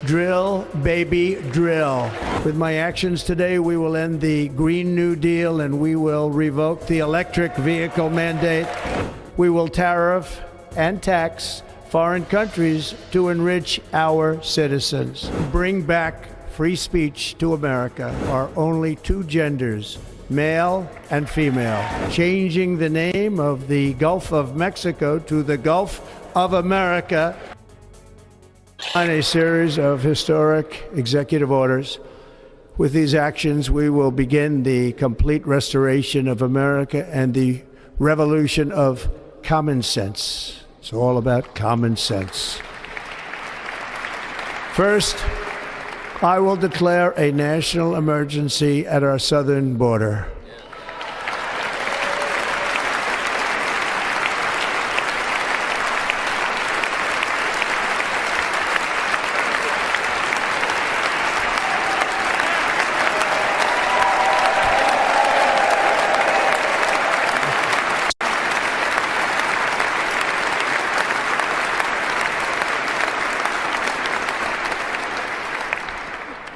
Drill, baby, drill. With my actions today, we will end the Green New Deal and we will revoke the electric vehicle mandate. We will tariff and tax foreign countries to enrich our citizens. Bring back free speech to America. Are only two genders, male and female. Changing the name of the Gulf of Mexico to the Gulf of America. On a series of historic executive orders. With these actions, we will begin the complete restoration of America and the revolution of common sense. It's all about common sense. First, I will declare a national emergency at our southern border.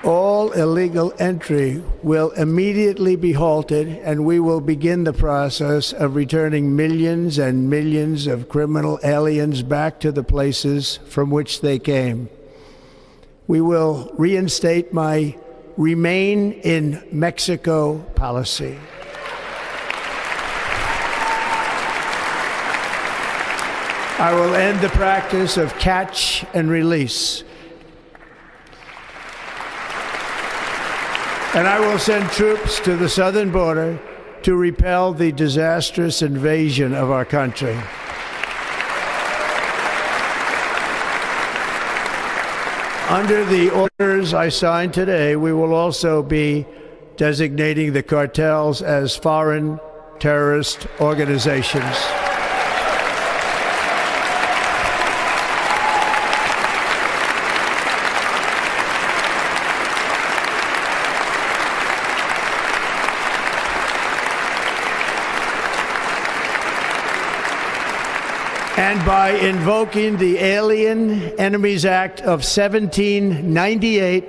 All illegal entry will immediately be halted, and we will begin the process of returning millions and millions of criminal aliens back to the places from which they came. We will reinstate my Remain in Mexico policy. I will end the practice of catch and release. And I will send troops to the southern border to repel the disastrous invasion of our country. Under the orders I signed today, we will also be designating the cartels as foreign terrorist organizations. And by invoking the Alien Enemies Act of 1798,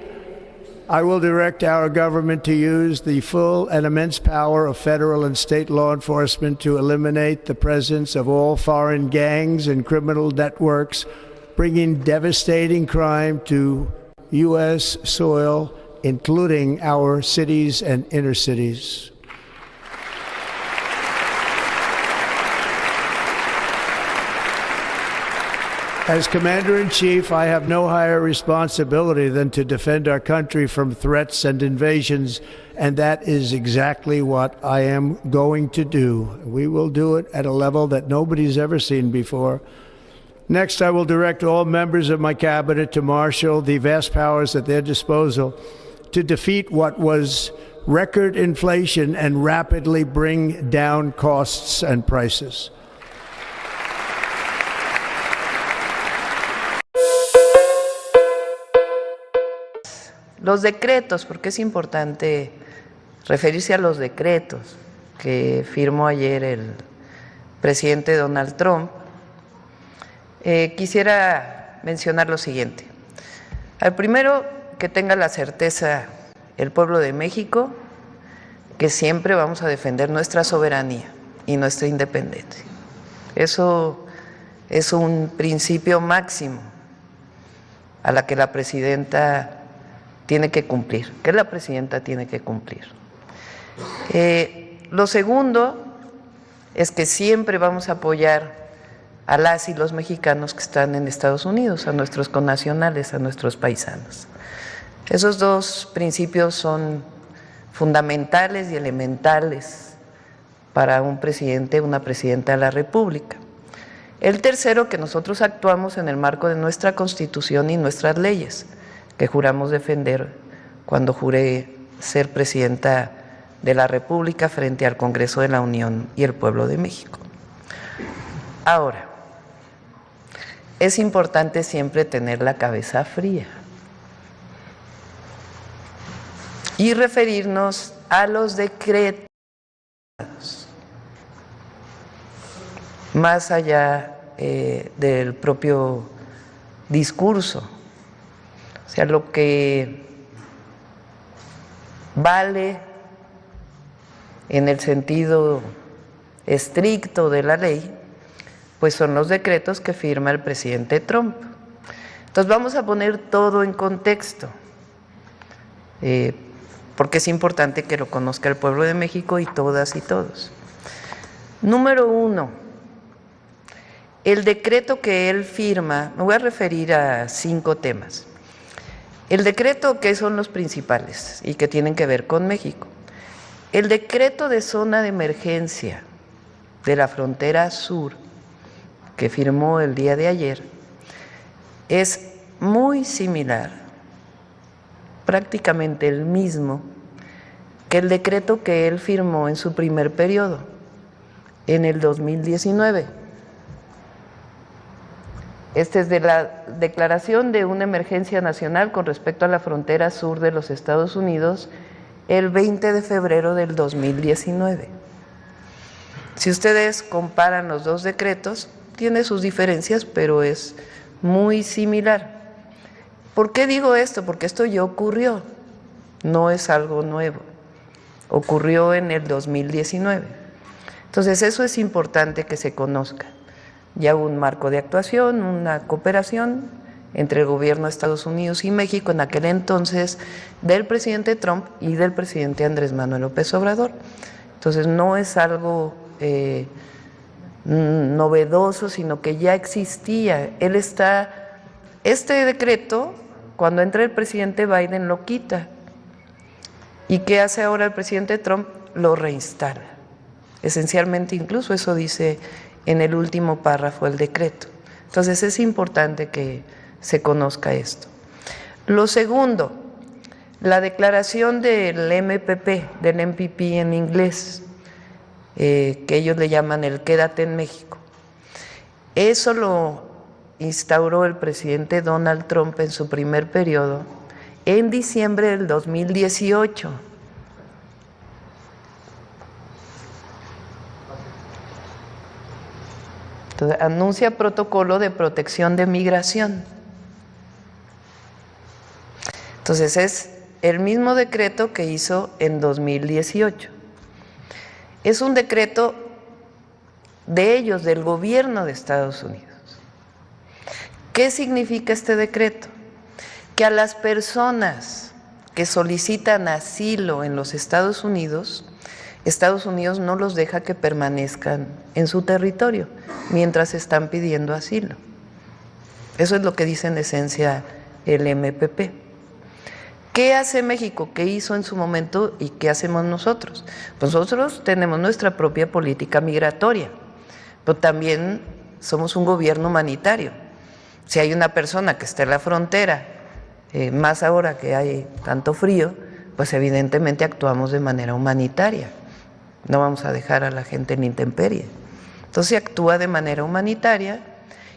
I will direct our government to use the full and immense power of federal and state law enforcement to eliminate the presence of all foreign gangs and criminal networks, bringing devastating crime to U.S. soil, including our cities and inner cities. As Commander-in-Chief, I have no higher responsibility than to defend our country from threats and invasions, and that is exactly what I am going to do. We will do it at a level that nobody's ever seen before. Next, I will direct all members of my cabinet to marshal the vast powers at their disposal to defeat what was record inflation and rapidly bring down costs and prices. Los decretos, porque es importante referirse a los decretos que firmó ayer el presidente Donald Trump. Quisiera mencionar lo siguiente. Al primero, que tenga la certeza el pueblo de México que siempre vamos a defender nuestra soberanía y nuestra independencia. Eso es un principio máximo a la que la presidenta tiene que cumplir, que la presidenta tiene que cumplir. Lo segundo es que siempre vamos a apoyar a las y los mexicanos que están en Estados Unidos, a nuestros connacionales, a nuestros paisanos. Esos dos principios son fundamentales y elementales para un presidente, una presidenta de la República. El tercero, que nosotros actuamos en el marco de nuestra Constitución y nuestras leyes, que juramos defender cuando juré ser presidenta de la República frente al Congreso de la Unión y el pueblo de México. Ahora, es importante siempre tener la cabeza fría y referirnos a los decretos, más allá del propio discurso. sea, lo que vale en el sentido estricto de la ley, pues son los decretos que firma el presidente Trump. Entonces vamos a poner todo en contexto, porque es importante que lo conozca el pueblo de México y todas y todos. Número 1, el decreto que él firma, me voy a referir a 5 temas. El decreto, que son los principales y que tienen que ver con México. El decreto de zona de emergencia de la frontera sur, que firmó el día de ayer, es muy similar, prácticamente el mismo, que el decreto que él firmó en su primer periodo, en el 2019. Este es de la declaración de una emergencia nacional con respecto a la frontera sur de los Estados Unidos, el 20 de febrero del 2019. Si ustedes comparan los dos decretos, tiene sus diferencias, pero es muy similar. ¿Por qué digo esto? Porque esto ya ocurrió, no es algo nuevo, ocurrió en el 2019. Entonces eso es importante que se conozca. Ya hubo un marco de actuación, una cooperación entre el gobierno de Estados Unidos y México en aquel entonces del presidente Trump y del presidente Andrés Manuel López Obrador. Entonces no es algo novedoso, sino que ya existía. Este decreto, cuando entra el presidente Biden, lo quita. ¿Y qué hace ahora el presidente Trump? Lo reinstala. Esencialmente, incluso eso dice en el último párrafo del decreto. Entonces es importante que se conozca esto. Lo segundo, la declaración del MPP, del MPP en inglés, que ellos le llaman el Quédate en México. Eso lo instauró el presidente Donald Trump en su primer periodo en diciembre del 2018. Entonces, anuncia protocolo de protección de migración. Entonces es el mismo decreto que hizo en 2018. Es un decreto de ellos, del gobierno de Estados Unidos. ¿Qué significa este decreto? Que a las personas que solicitan asilo en los Estados Unidos no los deja que permanezcan en su territorio mientras están pidiendo asilo. Eso es lo que dice en esencia el MPP. ¿Qué hace México? ¿Qué hizo en su momento y qué hacemos nosotros? Pues nosotros tenemos nuestra propia política migratoria, pero también somos un gobierno humanitario. Si hay una persona que está en la frontera, más ahora que hay tanto frío, pues evidentemente actuamos de manera humanitaria. No vamos a dejar a la gente en intemperie. Entonces se actúa de manera humanitaria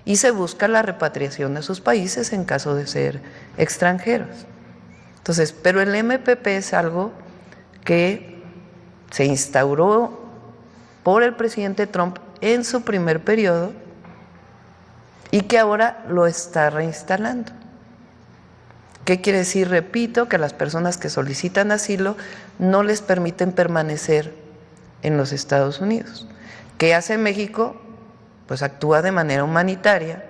y se busca la repatriación a sus países en caso de ser extranjeros. Entonces, pero el MPP es algo que se instauró por el presidente Trump en su primer periodo y que ahora lo está reinstalando. ¿Qué quiere decir? Repito, que a las personas que solicitan asilo no les permiten permanecer en los Estados Unidos. ¿Qué hace México? Pues actúa de manera humanitaria,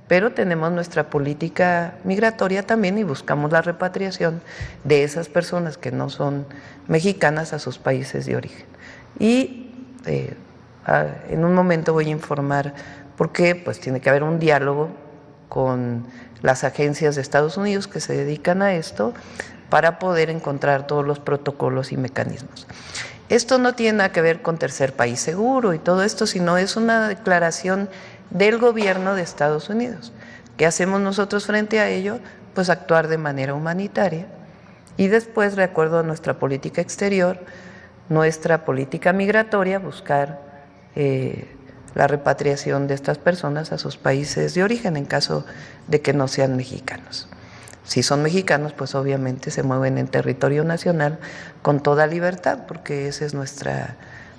pero tenemos nuestra política migratoria también y buscamos la repatriación de esas personas que no son mexicanas a sus países de origen. Y en un momento voy a informar por qué, pues tiene que haber un diálogo con las agencias de Estados Unidos que se dedican a esto para poder encontrar todos los protocolos y mecanismos. Esto no tiene nada que ver con tercer país seguro y todo esto, sino es una declaración del gobierno de Estados Unidos. ¿Qué hacemos nosotros frente a ello? Pues actuar de manera humanitaria y después, de acuerdo a nuestra política exterior, nuestra política migratoria, buscar la repatriación de estas personas a sus países de origen en caso de que no sean mexicanos. Si son mexicanos, pues obviamente se mueven en territorio nacional con toda libertad, porque esa es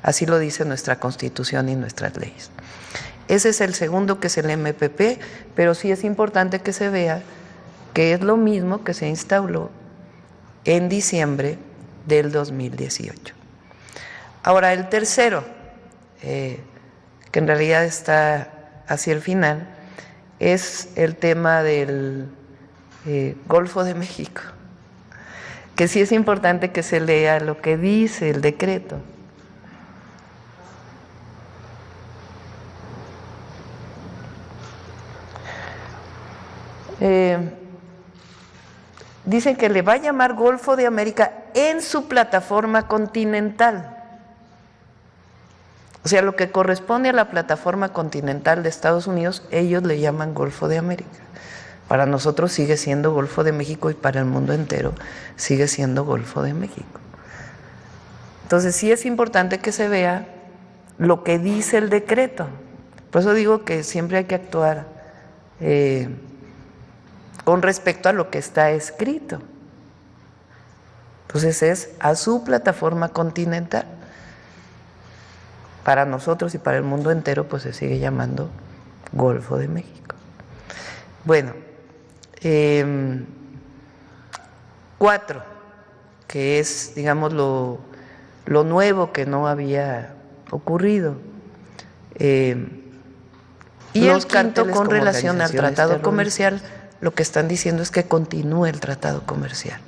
así lo dice nuestra Constitución y nuestras leyes. Ese es el segundo, que es el MPP, pero sí es importante que se vea que es lo mismo que se instauró en diciembre del 2018. Ahora, el tercero, que en realidad está hacia el final, es el tema del Golfo de México, que sí es importante que se lea lo que dice el decreto. Dicen que le va a llamar Golfo de América en su plataforma continental. O sea, lo que corresponde a la plataforma continental de Estados Unidos, ellos le llaman Golfo de América. Para nosotros sigue siendo Golfo de México y para el mundo entero sigue siendo Golfo de México. Entonces sí es importante que se vea lo que dice el decreto. Por eso digo que siempre hay que actuar con respecto a lo que está escrito. Entonces es a su plataforma continental. Para nosotros y para el mundo entero pues se sigue llamando Golfo de México. Bueno, 4, que es, digamos, lo nuevo que no había ocurrido. Y el quinto, con relación al tratado comercial, lo que están diciendo es que continúe el tratado comercial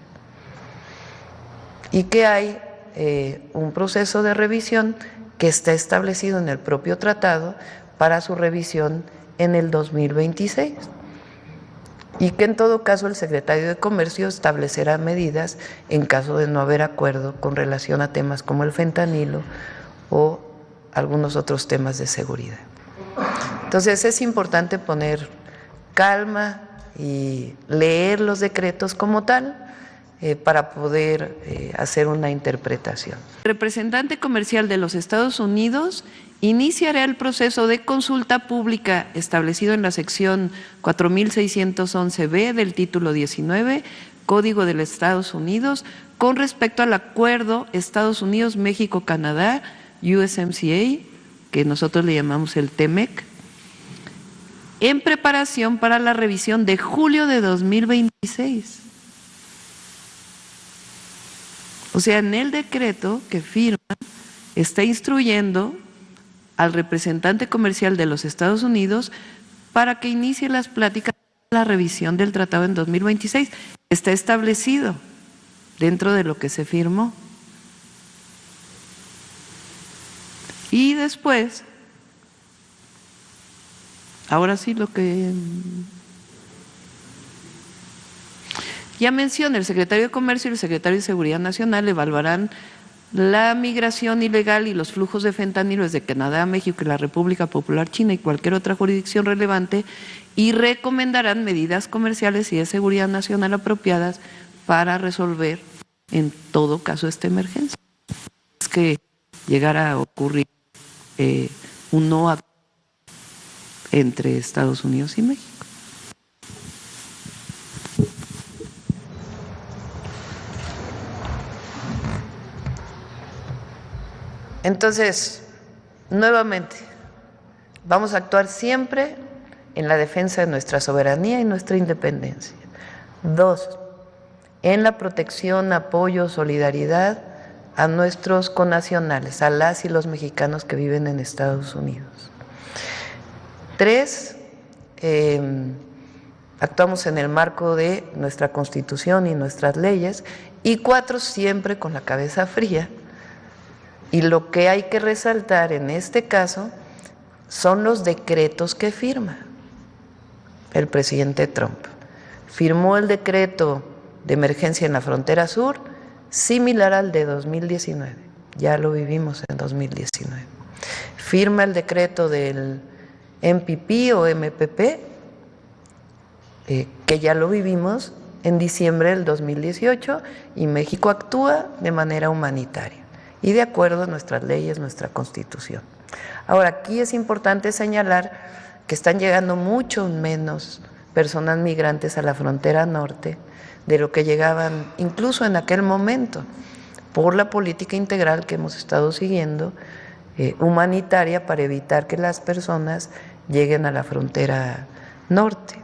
y que hay un proceso de revisión que está establecido en el propio tratado para su revisión en el 2026 y que en todo caso el secretario de Comercio establecerá medidas en caso de no haber acuerdo con relación a temas como el fentanilo o algunos otros temas de seguridad. Entonces es importante poner calma y leer los decretos como tal para poder hacer una interpretación. El representante comercial de los Estados Unidos iniciará el proceso de consulta pública establecido en la sección 4611B del título 19, Código de los Estados Unidos, con respecto al acuerdo Estados Unidos-México-Canadá, USMCA, que nosotros le llamamos el TEMEC, en preparación para la revisión de julio de 2026. O sea, en el decreto que firma está instruyendo al representante comercial de los Estados Unidos para que inicie las pláticas de la revisión del tratado en 2026. Está establecido dentro de lo que se firmó. Y después, ahora sí lo que ya mencioné, el secretario de Comercio y el secretario de Seguridad Nacional evaluarán la migración ilegal y los flujos de fentanilo desde Canadá a México y la República Popular China y cualquier otra jurisdicción relevante y recomendarán medidas comerciales y de seguridad nacional apropiadas para resolver en todo caso esta emergencia. Es que llegara a ocurrir un no acuerdo entre Estados Unidos y México. Entonces, nuevamente, vamos a actuar siempre en la defensa de nuestra soberanía y nuestra independencia. 2, en la protección, apoyo, solidaridad a nuestros connacionales, a las y los mexicanos que viven en Estados Unidos. 3, actuamos en el marco de nuestra Constitución y nuestras leyes. Y 4, siempre con la cabeza fría. Y lo que hay que resaltar en este caso son los decretos que firma el presidente Trump. Firmó el decreto de emergencia en la frontera sur, similar al de 2019, ya lo vivimos en 2019. Firma el decreto del MPP o MPP, que ya lo vivimos en diciembre del 2018, y México actúa de manera humanitaria y de acuerdo a nuestras leyes, nuestra Constitución. Ahora, aquí es importante señalar que están llegando mucho menos personas migrantes a la frontera norte de lo que llegaban incluso en aquel momento, por la política integral que hemos estado siguiendo, humanitaria, para evitar que las personas lleguen a la frontera norte.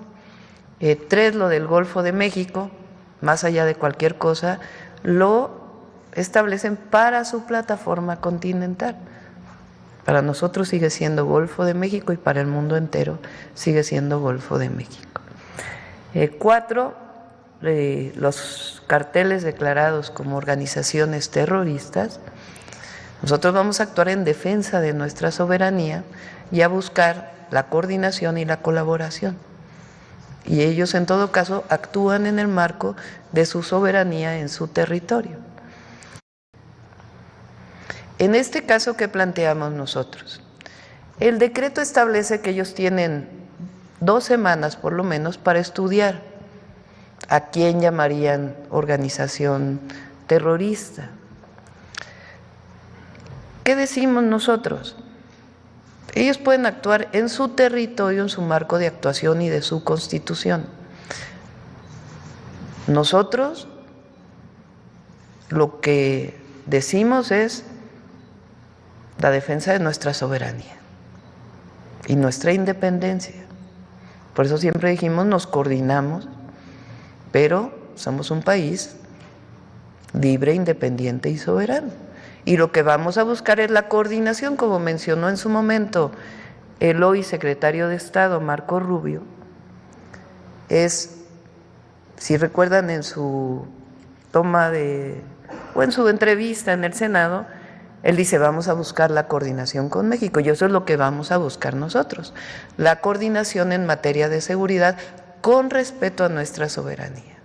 3, lo del Golfo de México, más allá de cualquier cosa, lo establecen para su plataforma continental. Para nosotros sigue siendo Golfo de México y para el mundo entero sigue siendo Golfo de México. 4, los carteles declarados como organizaciones terroristas. Nosotros vamos a actuar en defensa de nuestra soberanía y a buscar la coordinación y la colaboración. Y ellos en todo caso actúan en el marco de su soberanía en su territorio. En este caso, ¿qué planteamos nosotros? El decreto establece que ellos tienen 2 semanas por lo menos para estudiar a quién llamarían organización terrorista. ¿Qué decimos nosotros? Ellos pueden actuar en su territorio, en su marco de actuación y de su constitución. Nosotros lo que decimos es la defensa de nuestra soberanía y nuestra independencia. Por eso siempre dijimos, nos coordinamos, pero somos un país libre, independiente y soberano. Y lo que vamos a buscar es la coordinación, como mencionó en su momento el hoy secretario de Estado, Marco Rubio. Si recuerdan en su toma o en su entrevista en el Senado, él dice, vamos a buscar la coordinación con México, y eso es lo que vamos a buscar nosotros, la coordinación en materia de seguridad con respeto a nuestra soberanía.